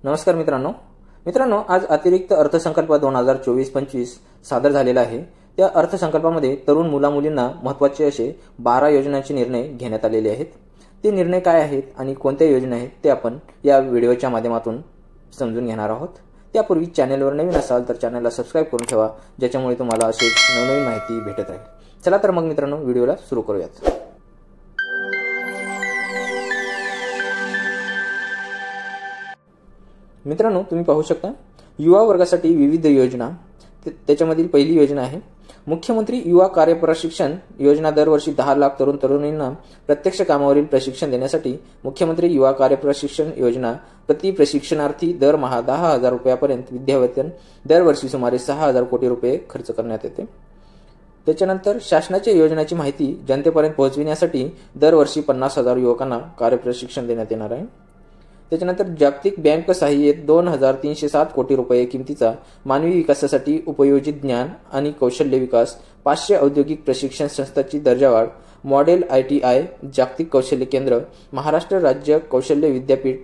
नमस्कार मित्रांनो, आज अतिरिक्त अर्थसंकल्प 2024-25 सादर झालेला आहे। त्या अर्थसंकल्पामध्ये तरुण मुला-मुलींना महत्त्वाचे असे 12 योजनांचे निर्णय घेण्यात आलेले आहेत। ते निर्णय काय आहेत आणि कोणत्या योजना आहेत ते आपण या व्हिडिओच्या माध्यमातून समजून घेणार आहोत। त्यापूर्वी चॅनलवर नवीन असाल तर चॅनलला सबस्क्राइब करून ठेवा, ज्याच्यामुळे तुम्हाला अशीच नवनवीन माहिती भेटत राहील। चला तर मग मित्रांनो, व्हिडिओला सुरू करूयात। मित्रांनो, तुम्ही पाहू शकता युवा वर्गासाठी विविध योजना। त्याच्यामधील पहिली योजना आहे मुख्यमंत्री युवा कार्य प्रशिक्षण योजना। दरवर्षी 10 लाख तरुणांना प्रत्यक्ष कामावरील प्रशिक्षण देण्यासाठी मुख्यमंत्री युवा कार्य प्रशिक्षण योजना प्रति प्रशिक्षणार्थी दरमहा 10,000 रुपयापर्यंत विद्यावेतन दरवर्षी सुमारे 6,000 कोटी रुपये खर्च करण्यात येते। त्याच्यानंतर शासनाच्या योजनांची माहिती जनतेपर्यंत पोहोचविण्यासाठी दरवर्षी 50,000 युवकांना कार्य प्रशिक्षण देण्यात येणार आहे। त्याच्यानंतर जागतिक बँक सहाय्यित 2,307 कोटी रुपये किमतीचा मानवी विकासासाठी उपयोजित ज्ञान आणि कौशल्य विकास, 500 औद्योगिक प्रशिक्षण संस्थांची दर्जावाढ, मॉडेल ITI, जागतिक कौशल्य केंद्र, महाराष्ट्र राज्य कौशल्य विद्यापीठ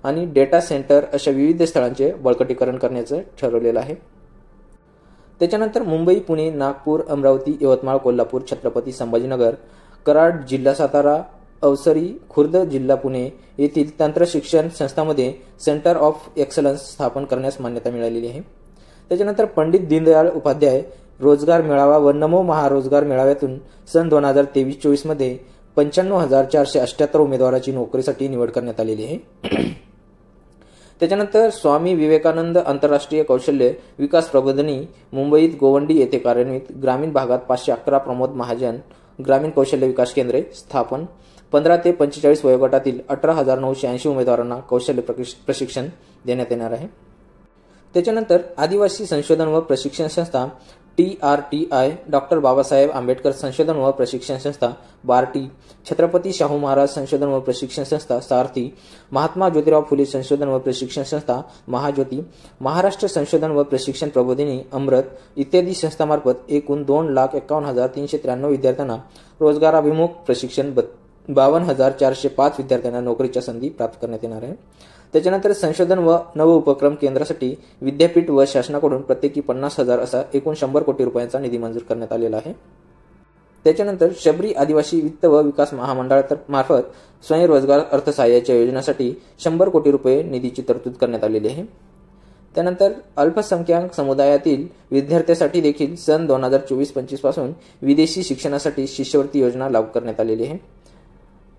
आणि डेटा सेंटर अशा विविध स्थळांचे बळकटीकरण करण्याचं ठरवलेलं आहे। त्याच्यानंतर मुंबई, पुणे, नागपूर, अमरावती, यवतमाळ, कोल्हापूर, छत्रपती संभाजीनगर, कराड जिल्हा सातारा, अवसरी, खुर्द जिल्हा पुणे येथील तंत्र शिक्षण संस्थांमध्ये सेंटर ऑफ एक्सलन्स स्थापन करण्यास मान्यता मिळालेली आहे। त्याच्यानंतर पंडित दीनदयाळ उपाध्याय रोजगार मेळावा व नमो महारोजगार मेळाव्यातून सन 2023-24 मध्ये 95,478 उमेदवाराची नोकरीसाठी निवड करण्यात आलेली आहे। त्याच्यानंतर स्वामी विवेकानंद आंतरराष्ट्रीय कौशल्य विकास प्रबोधिनी मुंबईत गोवंडी येथे कार्यान्वित, ग्रामीण भागात 511 प्रमोद महाजन ग्रामीण कौशल्य विकास केंद्रे स्थापन, 15 ते 45 वयोगटातील 18,980 उमेदवारांना कौशल्य प्रशिक्षण देण्यात येणार आहे। त्याच्यानंतर आदिवासी संशोधन व प्रशिक्षण संस्था TRTI, डॉक्टर बाबासाहेब आंबेडकर संशोधन व प्रशिक्षण संस्था बार्टी, छत्रपती शाहू महाराज संशोधन व प्रशिक्षण संस्था सारथी, महात्मा ज्योतिराव फुले संशोधन व प्रशिक्षण संस्था महाज्योती, महाराष्ट्र संशोधन व प्रशिक्षण प्रबोधिनी अमृत इत्यादी संस्थांमार्फत एकूण 2,51,393 विद्यार्थ्यांना रोजगाराभिमुख प्रशिक्षण, 52,405 विद्यार्थ्यांना नोकरीच्या संधी प्राप्त करण्यात येणार आहे। त्याच्यानंतर संशोधन व नव उपक्रम केंद्रासाठी विद्यापीठ व शासनाकडून प्रत्येकी 50,000 असा एकूण 100 कोटी रुपयांचा निधी मंजूर करण्यात आलेला आहे। त्याच्यानंतर शबरी आदिवासी वित्त व विकास महामंडळामार्फत स्वयंरोजगार अर्थसहाय्याच्या योजनेसाठी 100 कोटी रुपये निधीची तरतूद करण्यात आलेली आहे। त्यानंतर अल्पसंख्याक समुदायातील विद्यार्थ्यांसाठी देखील सन 2024-25 पासून विदेशी शिक्षणासाठी शिष्यवृत्ती योजना लागू करण्यात आलेली आहे।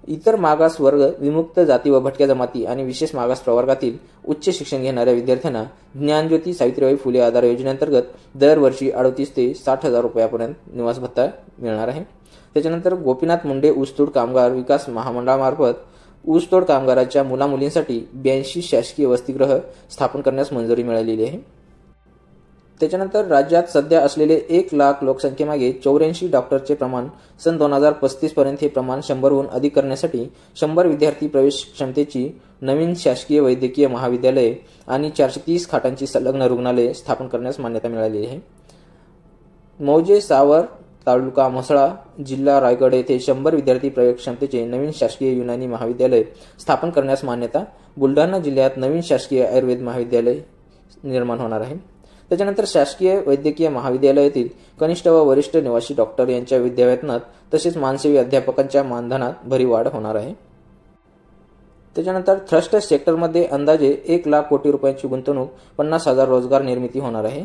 इतर मागास वर्ग, विमुक्त जाती व भटक्या जमाती आणि विशेष मागास प्रवर्गातील उच्च शिक्षण घेणाऱ्या विद्यार्थ्यांना ज्ञानज्योती सावित्रीबाई फुले आधार योजनेअंतर्गत दरवर्षी 38 ते 60,000 रुपयापर्यंत निवास भत्ता मिळणार आहे। त्याच्यानंतर गोपीनाथ मुंडे ऊसतोड कामगार विकास महामंडळामार्फत ऊसतोड कामगारांच्या मुलामुलींसाठी 82 शासकीय वसतिगृह स्थापन करण्यास मंजुरी मिळालेली आहे। त्याच्यानंतर राज्यात सध्या असलेले 1 लाख लोकसंख्येमागे 84 डॉक्टरचे प्रमाण सन 2035 पर्यंत हे प्रमाण 100हून अधिक करण्यासाठी 100 विद्यार्थी प्रवेश क्षमतेची नवीन शासकीय वैद्यकीय महाविद्यालये आणि 430 खाटांची संलग्न रुग्णालये स्थापन करण्यास मान्यता मिळालेली आहे। मौजे सावर तालुका म्हसळा जिल्हा रायगड येथे 100 विद्यार्थी प्रवेश क्षमतेचे नवीन शासकीय युनानी महाविद्यालय स्थापन करण्यास मान्यता। बुलढाणा जिल्ह्यात नवीन शासकीय आयुर्वेद महाविद्यालय निर्माण होणार आहे। त्याच्यानंतर शासकीय वैद्यकीय महाविद्यालयातील कनिष्ठ व वरिष्ठ निवासी डॉक्टर यांच्या विद्यावेतनात तसेच मानसेवी अध्यापकांच्या मानधनात भरीव वाढ होणार आहे। त्याच्यानंतर थ्रस्ट सेक्टरमध्ये अंदाजे 1 लाख कोटी रुपयांची गुंतवणूक, 50,000 रोजगार निर्मिती होणार आहे।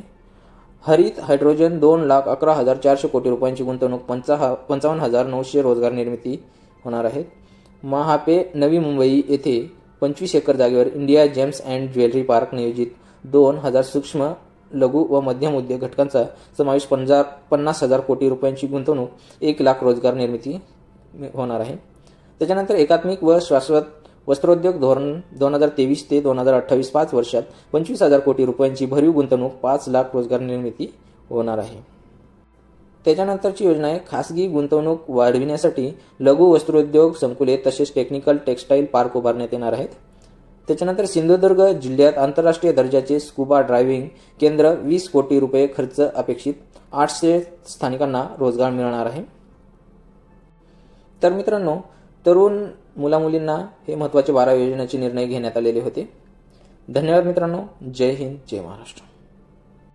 हरित हायड्रोजन 2,11,400 कोटी रुपयांची गुंतवणूक, 55,900 रोजगार निर्मिती होणार आहेत। महापे नवी मुंबई येथे 25 एकर जागेवर India gems and jewellery park नियोजित 2,000 सूक्ष्म लघु व मध्यम उद्योग घटकांचा समावेश, 50,000 कोटी रुपयांची गुंतवणूक, 1 लाख रोजगार निर्मिती होणार आहे। त्याच्यानंतर एकात्मिक व शाश्वत वस्त्रोद्योग धोरण 2023 ते 2028 5 वर्षात 25,000 कोटी रुपयांची भरीव गुंतवणूक, 5 लाख रोजगार निर्मिती होणार आहे। त्याच्यानंतरची योजना आहे खासगी गुंतवणूक वाढविण्यासाठी लघु वस्त्रोद्योग संकुले तसेच टेक्निकल टेक्सटाईल पार्क उभारण्यात येणार आहेत। त्याच्यानंतर सिंधुदुर्ग जिल्ह्यात आंतरराष्ट्रीय दर्जाचे स्कुबा ड्रायव्हिंग केंद्र, 20 कोटी रुपये खर्च अपेक्षित, 800 स्थानिकांना रोजगार मिळणार आहे। तर मित्रांनो, तरुण मुलामुलींना हे महत्त्वाचे 12 योजनांचे निर्णय घेण्यात आलेले होते। धन्यवाद मित्रांनो. जय हिंद, जय महाराष्ट्र.